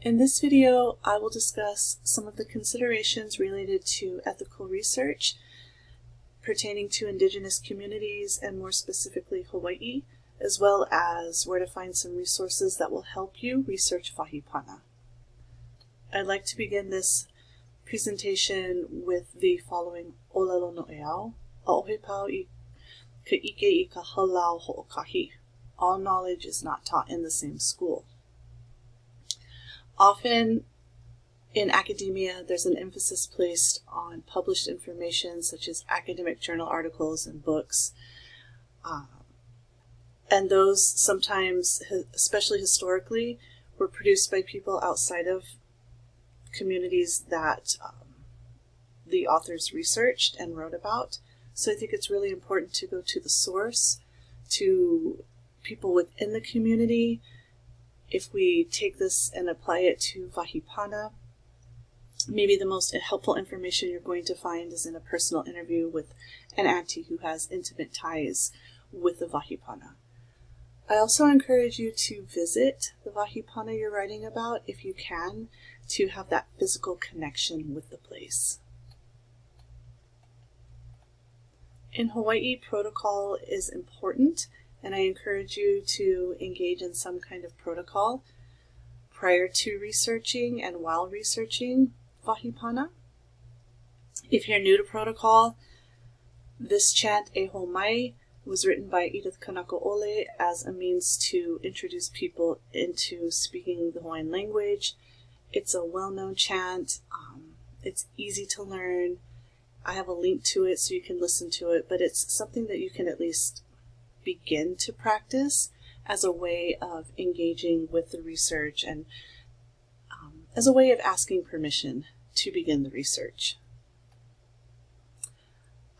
In this video, I will discuss some of the considerations related to ethical research pertaining to indigenous communities and more specifically Hawaii, as well as where to find some resources that will help you research wahipana. I'd like to begin this presentation with the following olelo no e au, a'ohe pau I ka ike I ka halau ho'okahi. All knowledge is not taught in the same school. Often in academia, there's an emphasis placed on published information such as academic journal articles and books. And those sometimes, especially historically, were produced by people outside of communities that the authors researched and wrote about. So I think it's really important to go to the source, to people within the community. If we take this and apply it to wahipana, maybe the most helpful information you're going to find is in a personal interview with an auntie who has intimate ties with the wahipana. I also encourage you to visit the wahipana you're writing about if you can, to have that physical connection with the place. In Hawaii, protocol is important, and I encourage you to engage in some kind of protocol prior to researching and while researching wahipana. If you're new to protocol, this chant, E Ho Mai, was written by Edith Kanakaole as a means to introduce people into speaking the Hawaiian language. It's a well-known chant. It's easy to learn. I have a link to it so you can listen to it, but it's something that you can at least begin to practice as a way of engaging with the research and as a way of asking permission to begin the research.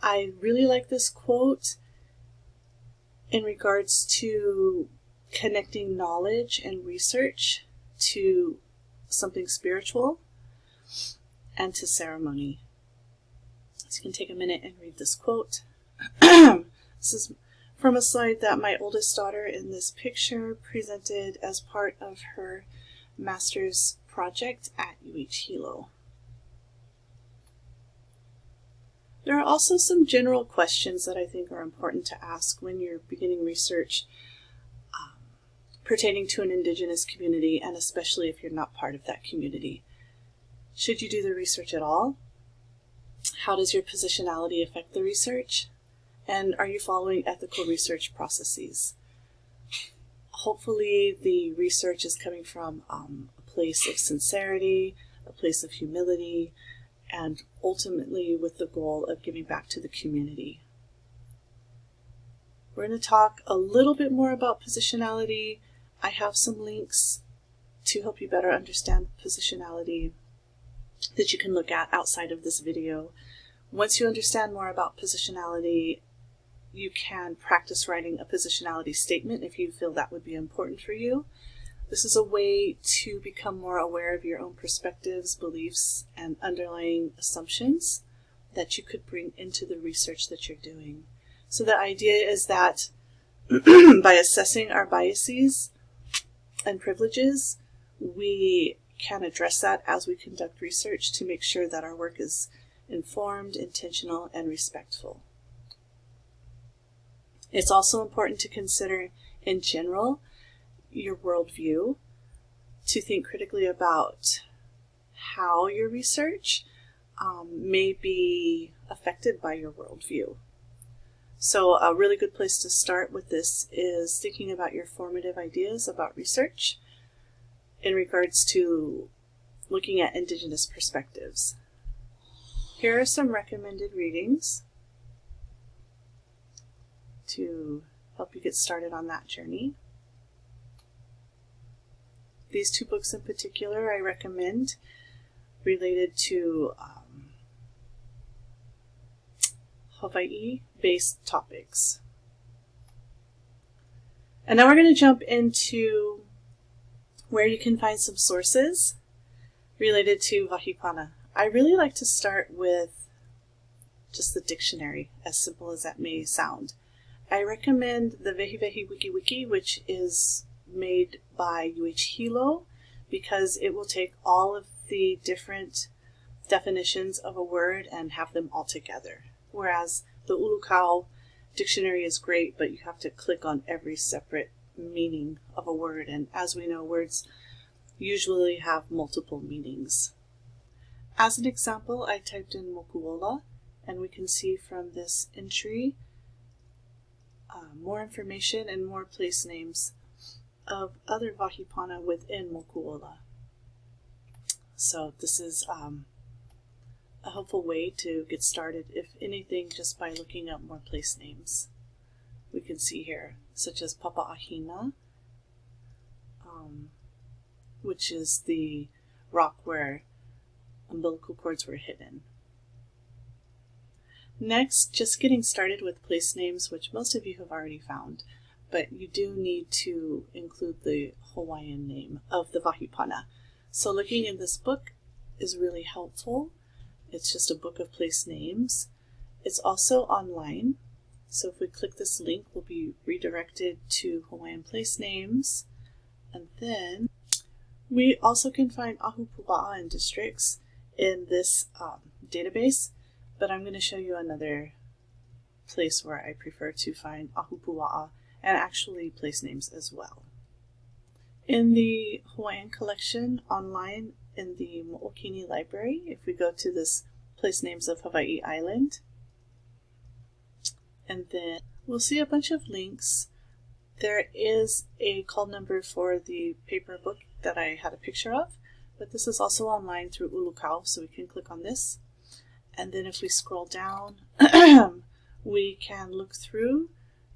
I really like this quote in regards to connecting knowledge and research to something spiritual and to ceremony. So you can take a minute and read this quote. This is from a slide that my oldest daughter in this picture presented as part of her master's project at Hilo. There are also some general questions that I think are important to ask when you're beginning research pertaining to an indigenous community, and especially if you're not part of that community. Should you do the research at all? How does your positionality affect the research? And are you following ethical research processes? Hopefully the research is coming from a place of sincerity, a place of humility, and ultimately with the goal of giving back to the community. We're going to talk a little bit more about positionality. I have some links to help you better understand positionality that you can look at outside of this video. Once you understand more about positionality, you can practice writing a positionality statement if you feel that would be important for you. This is a way to become more aware of your own perspectives, beliefs, and underlying assumptions that you could bring into the research that you're doing. So the idea is that by assessing our biases and privileges, we can address that as we conduct research to make sure that our work is informed, intentional, and respectful. It's also important to consider, in general, your worldview, to think critically about how your research may be affected by your worldview. So a really good place to start with this is thinking about your formative ideas about research in regards to looking at indigenous perspectives. Here are some recommended readings to help you get started on that journey. These two books in particular I recommend related to Hawaii-based topics. And now we're going to jump into where you can find some sources related to wahipana. I really like to start with just the dictionary, as simple as that may sound. I recommend the Wehi Wehi Wiki Wiki, which is made by Hilo, because it will take all of the different definitions of a word and have them all together. Whereas the Ulukau dictionary is great, but you have to click on every separate meaning of a word, and as we know, words usually have multiple meanings. As an example, I typed in mokuola, and we can see from this entry more information and more place names of other vahipana within mokuola. So this is a helpful way to get started, if anything, just by looking up more place names. We can see here, such as Papa'ahina, which is the rock where umbilical cords were hidden. Next, just getting started with place names, which most of you have already found, but you do need to include the Hawaiian name of the vahipana. So looking in this book is really helpful. It's just a book of place names. It's also online. So if we click this link, we'll be redirected to Hawaiian place names. And then we also can find ahupua'a and districts in this database, but I'm going to show you another place where I prefer to find ahupua'a and actually place names as well. In the Hawaiian collection online in the Mo'okini library, if we go to this place names of Hawaiʻi Island, and then we'll see a bunch of links. There is a call number for the paper book that I had a picture of, but this is also online through Ulukau, so we can click on this. And then if we scroll down, we can look through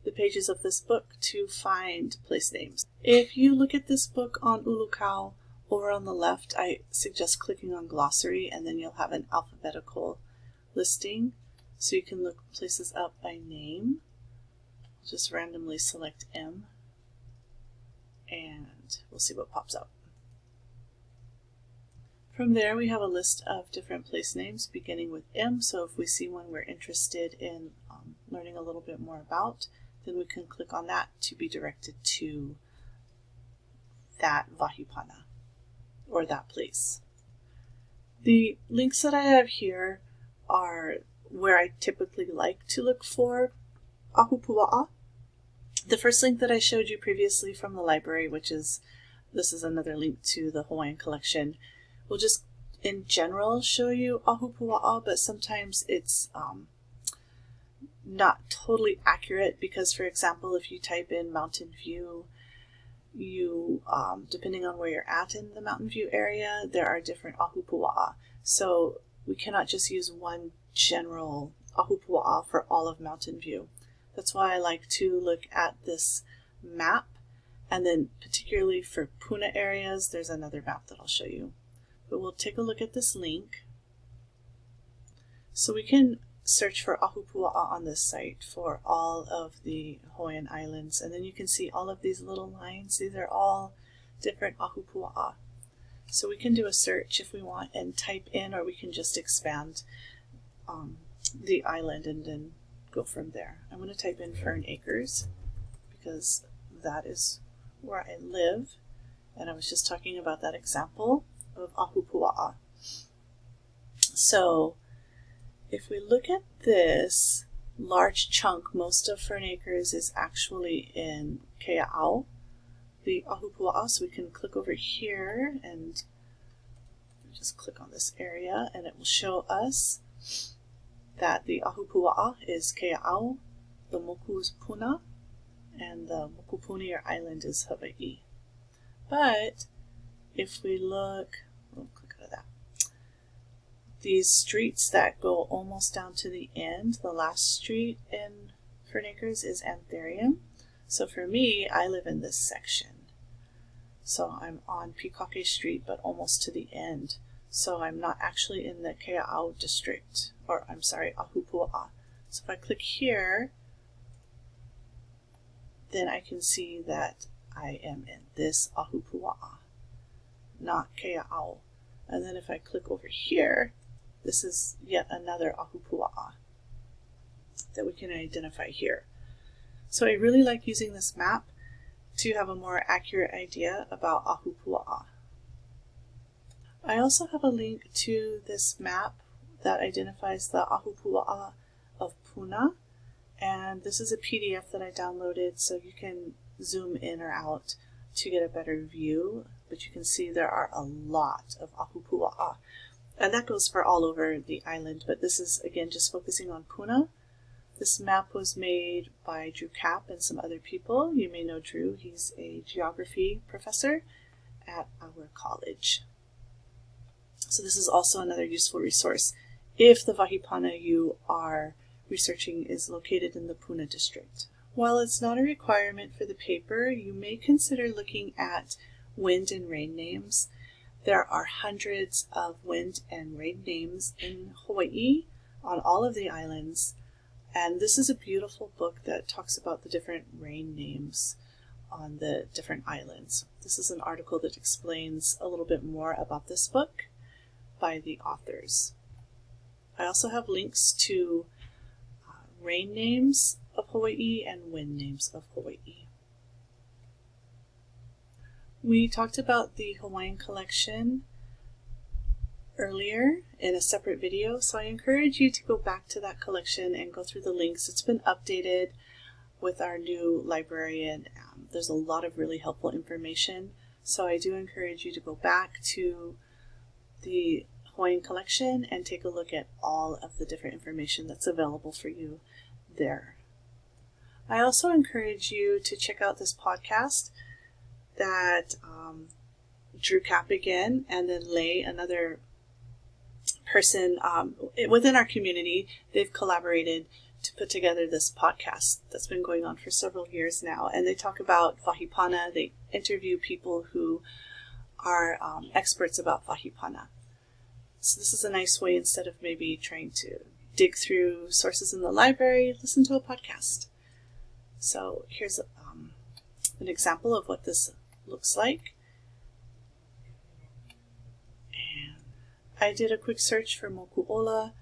the pages of this book to find place names. If you look at this book on Ulukau, over on the left, I suggest clicking on glossary, and then you'll have an alphabetical listing. So you can look places up by name. Just randomly select M, and we'll see what pops up. From there, we have a list of different place names beginning with M, so if we see one we're interested in learning a little bit more about, then we can click on that to be directed to that vahipana, or that place. The links that I have here are where I typically like to look for ahupua'a. The first link that I showed you previously from the library, this is another link to the Hawaiian collection, will just in general show you ahupua'a, but sometimes it's not totally accurate because, for example, if you type in Mountain View, you depending on where you're at in the Mountain View area, there are different ahupua'a. So we cannot just use one general ahupua'a for all of Mountain View. That's why I like to look at this map, and then particularly for Puna areas, there's another map that I'll show you. But we'll take a look at this link. So we can search for ahupua'a on this site for all of the Hawaiian Islands, and then you can see all of these little lines. These are all different ahupua'a. So we can do a search if we want and type in, or we can just expand the island and then go from there. I'm going to type in Fern Acres because that is where I live, and I was just talking about that example of ahupua'a. So if we look at this large chunk, most of Fern Acres is actually in Kea'au, the ahupua'a. So we can click over here and just click on this area, and it will show us that the ahupua'a is Kea'au, the moku is Puna, and the mokupuni or island is Hawaiʻi. But if we look, we'll click out of that. These streets that go almost down to the end, the last street in Fern Acres is Anthurium. So for me, I live in this section. So I'm on Pikake Street, but almost to the end. So I'm not actually in the Kea'au district, or I'm sorry, ahupua'a. So if I click here, then I can see that I am in this ahupua'a, not Kea'au. And then if I click over here, this is yet another ahupua'a that we can identify here. So I really like using this map to have a more accurate idea about ahupua'a. I also have a link to this map that identifies the ahupua'a of Puna, and this is a PDF that I downloaded, so you can zoom in or out to get a better view, but you can see there are a lot of ahupua'a, and that goes for all over the island, but this is again just focusing on Puna. This map was made by Drew Kapp and some other people. You may know Drew. He's a geography professor at our college. So this is also another useful resource if the Vahipana you are researching is located in the Puna district. While it's not a requirement for the paper, you may consider looking at wind and rain names. There are hundreds of wind and rain names in Hawaii on all of the islands. And this is a beautiful book that talks about the different rain names on the different islands. This is an article that explains a little bit more about this book by the authors. I also have links to rain names of Hawaii and wind names of Hawaii. We talked about the Hawaiian collection earlier in a separate video, so I encourage you to go back to that collection and go through the links. It's been updated with our new librarian. There's a lot of really helpful information, so I do encourage you to go back to the Hawaiian collection and take a look at all of the different information that's available for you there. I also encourage you to check out this podcast that Drew Kapp again, and then Lei, another person within our community. They've collaborated to put together this podcast that's been going on for several years now, and they talk about Vahipana. They interview people who are experts about Vahipana. So this is a nice way, instead of maybe trying to dig through sources in the library, listen to a podcast. So here's an example of what this looks like. And I did a quick search for Moku'ola,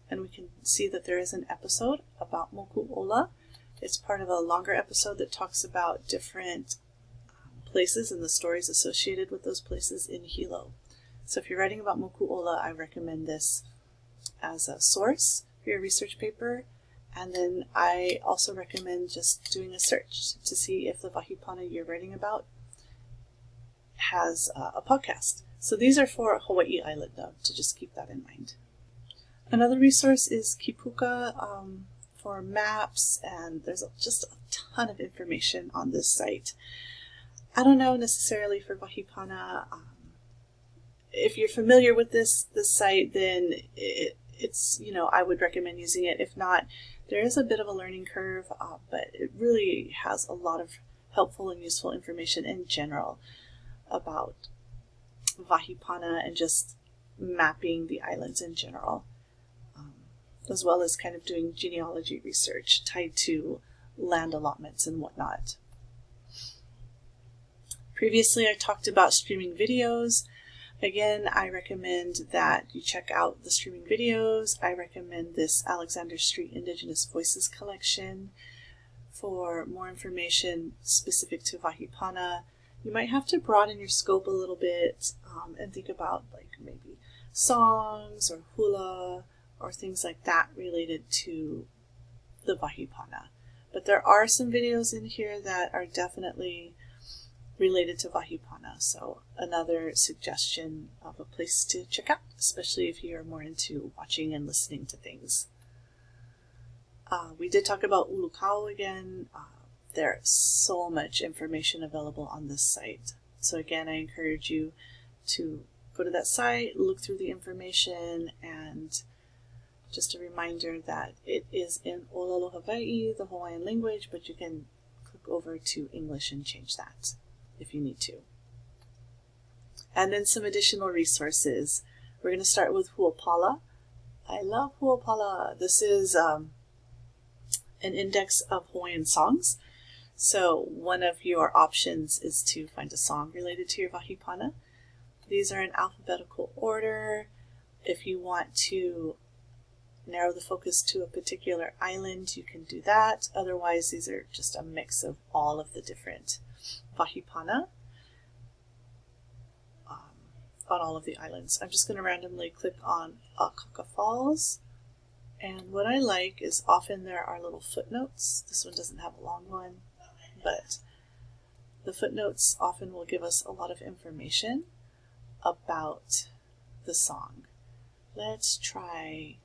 and we can see that there is an episode about Moku'ola. It's part of a longer episode that talks about different places and the stories associated with those places in Hilo. So if you're writing about Moku'ola, I recommend this as a source for your research paper. And then I also recommend just doing a search to see if the Vahipana you're writing about has a podcast. So these are for Hawaii Island, though, to just keep that in mind. Another resource is Kipuka for maps, and there's just a ton of information on this site. I don't know necessarily for Vahipana. If you're familiar with this site, then it's, I would recommend using it. If not, there is a bit of a learning curve, but it really has a lot of helpful and useful information in general about Vahipana and just mapping the islands in general, as well as kind of doing genealogy research tied to land allotments and whatnot. Previously, I talked about streaming videos. Again, I recommend that you check out the streaming videos. I recommend this Alexander Street Indigenous Voices collection. For more information specific to Vahipana, you might have to broaden your scope a little bit and think about like maybe songs or hula or things like that related to the Vahipana. But there are some videos in here that are definitely related to Vahipana, so another suggestion of a place to check out, especially if you're more into watching and listening to things. We did talk about Ulukau again. There's so much information available on this site. So again, I encourage you to go to that site, look through the information, and just a reminder that it is in Olelo Hawaiʻi, the Hawaiian language, but you can click over to English and change that if you need to. And then some additional resources. We're going to start with Huapala. I love Huapala. This is an index of Hawaiian songs. So one of your options is to find a song related to your Vahipana. These are in alphabetical order. If you want to narrow the focus to a particular island, you can do that. Otherwise, these are just a mix of all of the different Vahipana. on all of the islands. I'm just going to randomly click on Akaka Falls. And what I like is often there are little footnotes. This one doesn't have a long one, but the footnotes often will give us a lot of information about the song. Let's try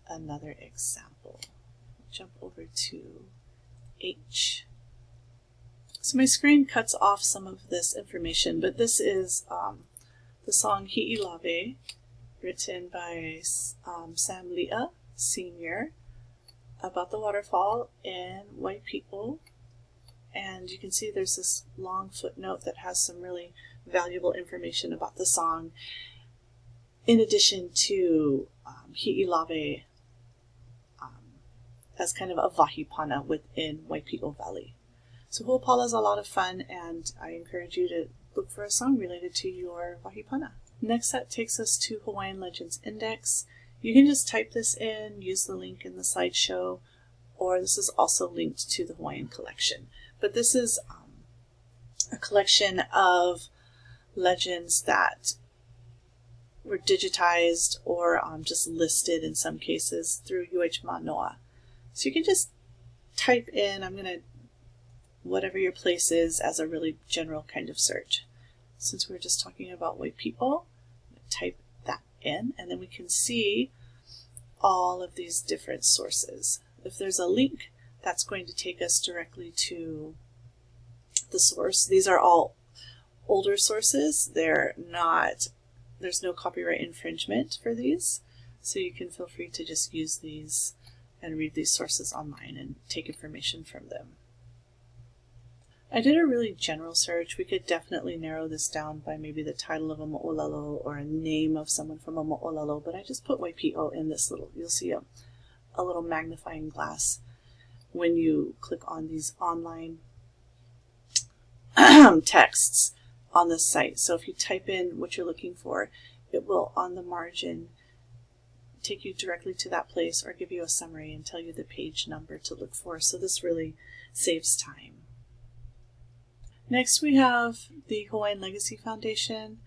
another example. Jump over to H. So my screen cuts off some of this information, but this is the song Hiʻilave, written by Sam Leah, Sr., about the waterfall in Waipiʻo. And you can see there's this long footnote that has some really valuable information about the song, in addition to Hiʻilave as kind of a wahipana within Waipiʻo Valley. So Huapala is a lot of fun, and I encourage you to look for a song related to your wahipana. Next, that takes us to Hawaiian Legends Index. You can just type this in, use the link in the slideshow, or this is also linked to the Hawaiian collection. But this is a collection of legends that were digitized or just listed in some cases through UH Manoa. So you can just type in, I'm going to, whatever your place is, as a really general kind of search. Since we're just talking about Waipiʻo, I'm going to type that in, and then we can see all of these different sources. If there's a link, that's going to take us directly to the source. These are all older sources. There's no copyright infringement for these, so you can feel free to just use these and read these sources online and take information from them. I did a really general search. We could definitely narrow this down by maybe the title of a mo'olelo or a name of someone from a mo'olelo, but I just put Waipiʻo in this little, you'll see a little magnifying glass when you click on these online texts on the site. So if you type in what you're looking for, it will on the margin take you directly to that place or give you a summary and tell you the page number to look for. So this really saves time. Next we have the Hawaiian Legacy Foundation,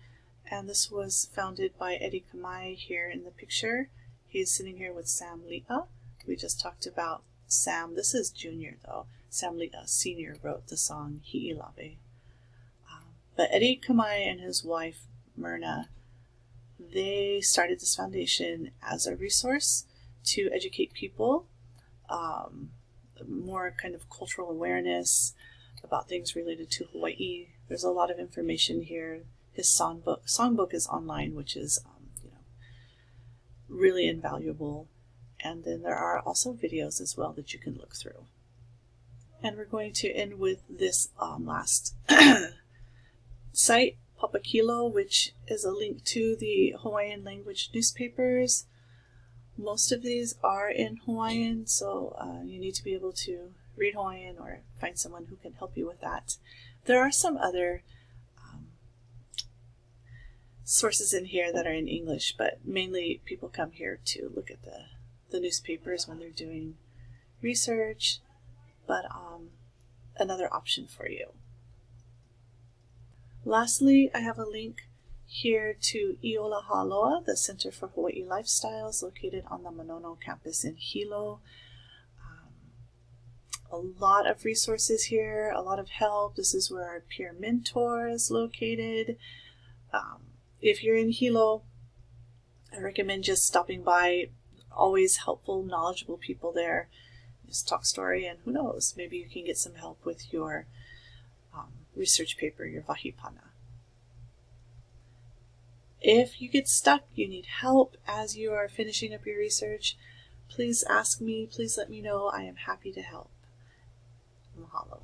and this was founded by Eddie Kamai here in the picture. He's sitting here with Sam Leah. We just talked about Sam. This is Junior though. Sam Leah Sr. wrote the song Hiʻilave. But Eddie Kamai and his wife Myrna, they started this foundation as a resource to educate people, more kind of cultural awareness about things related to Hawaii. There's a lot of information here. His songbook is online, which is really invaluable. And then there are also videos as well that you can look through. And we're going to end with this last site, Papakilo, which is a link to the Hawaiian language newspapers. Most of these are in Hawaiian, so you need to be able to read Hawaiian or find someone who can help you with that. There are some other sources in here that are in English, but mainly people come here to look at the newspapers when they're doing research, but another option for you. Lastly, I have a link here to Iola Haloa, the Center for Hawaii Lifestyles, located on the Manono campus in Hilo. A lot of resources here, a lot of help. This is where our peer mentor is located. If you're in Hilo, I recommend just stopping by. Always helpful, knowledgeable people there. Just talk story, and who knows, maybe you can get some help with your research paper, your wahipana. If you get stuck, you need help as you are finishing up your research, please ask me, please let me know. I am happy to help. Mahalo.